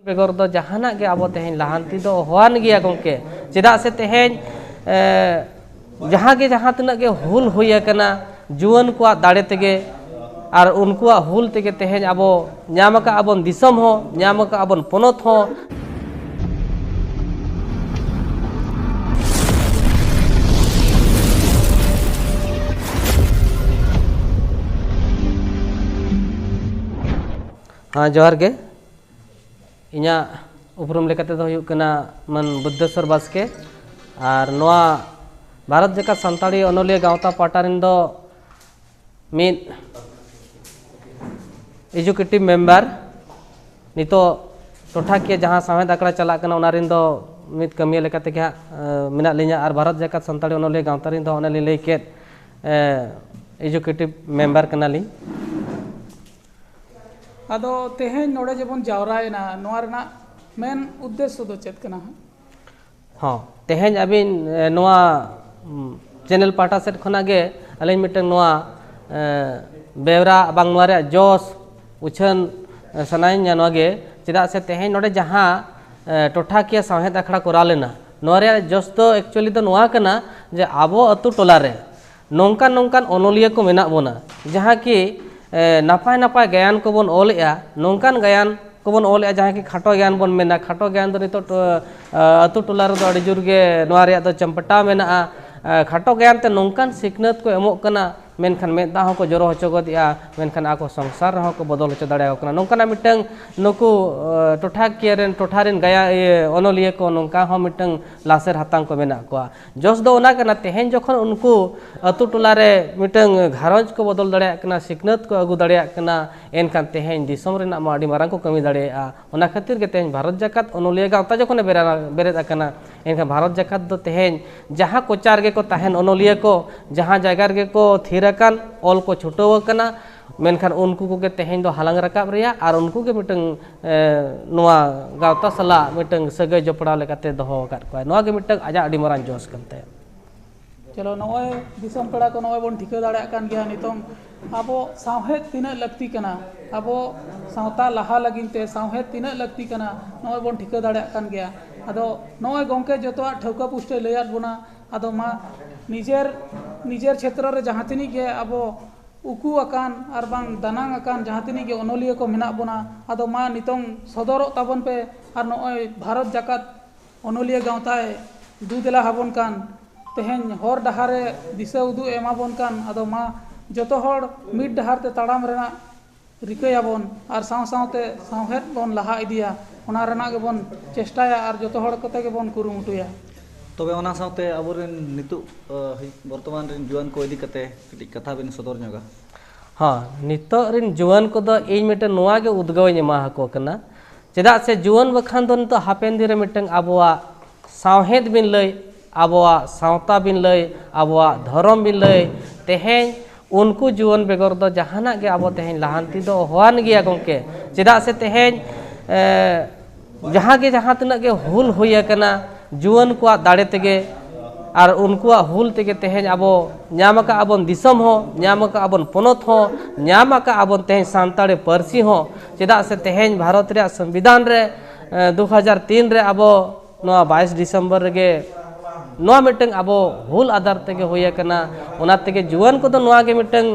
बेगर दो जहाना के अब तेहन लहांती दो होवान गया गोंके चेदा से तेहन जहाँ के जहाँ तिना के हुल हुई कना जुआन को दाड़े तेगे और उनको हुल तेगे तेहन अब नाम का अबन दिसम हो नाम का अबन पोनत हो हाँ जोहार के इना उपरुम लेकाते दो हुयुग कना मन बुद्धेश्वर बास्के और नोआ भारत जगत सान्ताड़ी अनोलिया गावता पाटारिन दो मिद एजुकेटिव मेम्बर नितो टोठाकिया जहाँ सावेद आकड़ा चला कना उनारिन दो मिद कमिया लेकाते के मेना लिया और भारत जगत सान्ताड़ी अनोलिया गावता रिन दो ओने लई के एजुकेटिव मेम्बर कना ली अदो तेहें नोड़े जबन जावरायना नोआरना मेन उद्देश्य दो चेत कना हाँ तेहें अबिन नोआ चैनल पाटा सेट खना गे अलिन मिटन नोआ बेवरा बांग नोआ जोस उछन सनाइन या नोगे चेदा से तेहें नोड़े जहाँ टोठाकिया साहेद आखड़ा कोरा लेना नोआ जोस तो एक्चुअली तो नोआ कना जे आबो अतु टोला रे नोंकान नोंकान ओनोलिया को मेना बोना जहाँ की नापाय नापाय गायन को बन ओलेआ नोंकान गायन को बन ओलेआ जहाँ की खाटो ज्ञान बन मेना खाटो ज्ञान दो नितो अतु टोला रे दो अड़ी जुर गे नोआ रे दो चंपटा मेना खाटो ज्ञान ते नोंकान सिखनत को एमोग कना मेनखान मेदा हो को जरो होचो गदिया मेनखान आको संसार हो को बदल होचो दाड़े कना नोंकाना मिटंग नुकु टोठाकिया रेन टोठारिन गाया ओनोलिया को नोंका हो मिटंग लासेर हातांग को मेना को जोस दो ओना कना तेहें जखन उनको अतु टोला रे मिटंग घारंज को बदल दाड़े कना सिखनत को अगु दाड़े कना एनखान तेहें दिसम रेना मा आडी मारांग को कमी दाड़े ओना खातिर के तेहें भारत जाकात ओनोलिया गावता जखन बेरेद कना एनखान भारत जाकात दो तेहें जहाँ कोचार गे को ताहेन ओनोलिया को जहाँ जगह गे को थीरकान ऑल को छुटो कना मेनखान उनको को तेहें दो हालांग रकाब रिया और उनको के मिटंग नोआ गावता सला मिटंग सगे जपड़ा लेकाते दोहो काट को नोआ के मिटंग आजा आडी मारान जोस कंते चलो नोए दिसम पेड़ा को नोए बन ठिका दाड़ा कान गया नितों आबो साहेद तीना लगती कना आबो सावता लहा लगिनते साहेद तीना लगती कना नोए बन ठिका दाड़ा कान गया अदो नोए गोंके जतो ठौका पुष्टे लयात बोना अदो मा निजेर क्षेत्र रे जहाँ तिनी के अब उकू अकान और बांग दानांग अकान जहाँ तिनी के ओनोलिया को मेना बोना अदो मा नितों सदर ताबन पे और नोय भारत जाकात ओनोलिया गावताय दूदेला हाबन कान तेहें हर डहारे दिशा उदू एमाबन कान अदो मा जतो हर मिड डहार ते ताड़ाम रेना रिकायाबन और साव सावते सावहेद बन लहा इदिया ओना रेना के बन चेष्टाया और जतो हर कते के बन कुरुमुटुया तबे ओना सावते अबोरेन नितु वर्तमान रिन जुआन को इदी कते कटी कथा बिन सदर नगा हाँ नितो रिन जुआन को दो इन मिटन नोआ के उद्गव एमा हको कना चेदा से जुआन बखान दो नितो हापेन दिन रे मिटन आबोआ सावहेद बिन लय आबोआ सावता बिन लय आबोआ धर्म बिन लय तेहें उनको जुआन बेगर दो जहाना के अब तेहें लहांती दो होवान गया गोंके चेदा से तेहें जहाँ के जहाँ तिना के हुल हुई कना जुआन को दाड़े तेगे और उनको हुल तेगे तेहें अब नाम का अबन दिसम हो नाम का अबन पोनत हो नाम का अबन तेहें सान्ताड़ी पारसी हो चेदा से तेहें भारत रे संविधान रे 2003 रे अब 22 दिसंबर गे नोआ मिटंग अब हुल आधार तेगे हुई कना ओना तेगे जुआन को दो नोआ गे मिटंग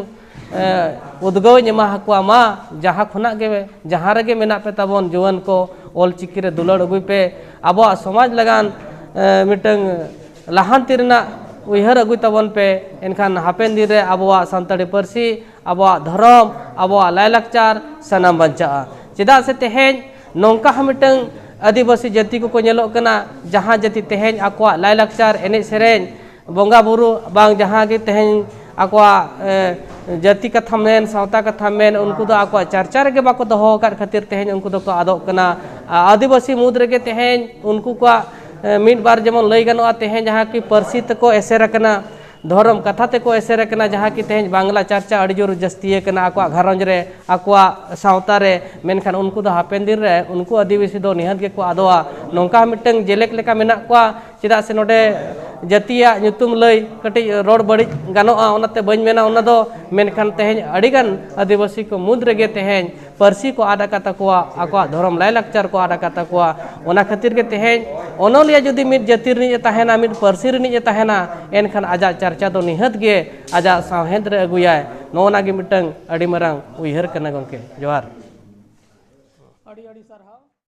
उद्गव एमा हकुआ मा जहाँ खुना गे जहाँ रे मेना पे ताबन जुआन को ऑल चिकी रे दुलड़ अगुई पे अब समाज लगान मिटंग लहांती रेना उयहर अगुई ताबन पे एनखान हापेन दिन रे अब सान्ताड़ी पारसी अब धर्म अब लायलाकचार सनाम बंचा चेदा से तेहें नौका मिटंग आदिवासी जाति को नेलो कना जहाँ जाति तेहें आकोआ लायलाकचार एने सेरेन बोंगा बुरु बांग जहाँ के तेहें आकोआ जाति कथा मेन सावता कथा मेन उनको दो आकोआ चर्चा रे बाको दोहो कर खातिर तेहें उनको दो को आदो कना आदिवासी मुद रे तेहें उनको को मिड बार जेमन लई गनोआ तेहें जहाँ की पारसी तको एसेर कना धर्म कथा तेको एसेर कना जहाँ की तेहें बांग्ला चर्चा अड़ी जोर जस्ती कना आकोआ घरंज रे आकोआ सावता रे मेनखान उनको दो हापेन दिन रे उनको आदिवासी दो निहत के को आदोआ नोंका मिटंग जेलेक लेका मेना को चेदा से नोडे जातिया nyutum लई कटी रोड बड़ी गानोआ ओनाते बइन मेना ओना दो मेनखान तेहें अड़ीगान आदिवासी को मुद रेगे तेहें पारसी को आदा काता कोआ आकोआ धर्म लाई लाकचार को आदा काता कोआ ओना खातिर के तेहें ओनोलिया जुदी मिद जाति रिनि ताहेना मिद पारसी रिनि ताहेना एनखान आजा चर्चा दो निहत गे आजा साहेद रे अगुयाय नोना गे मिटंग अड़ी मरांग उयहर कना गंके जोहार अड़ी अड़ी सरहाव।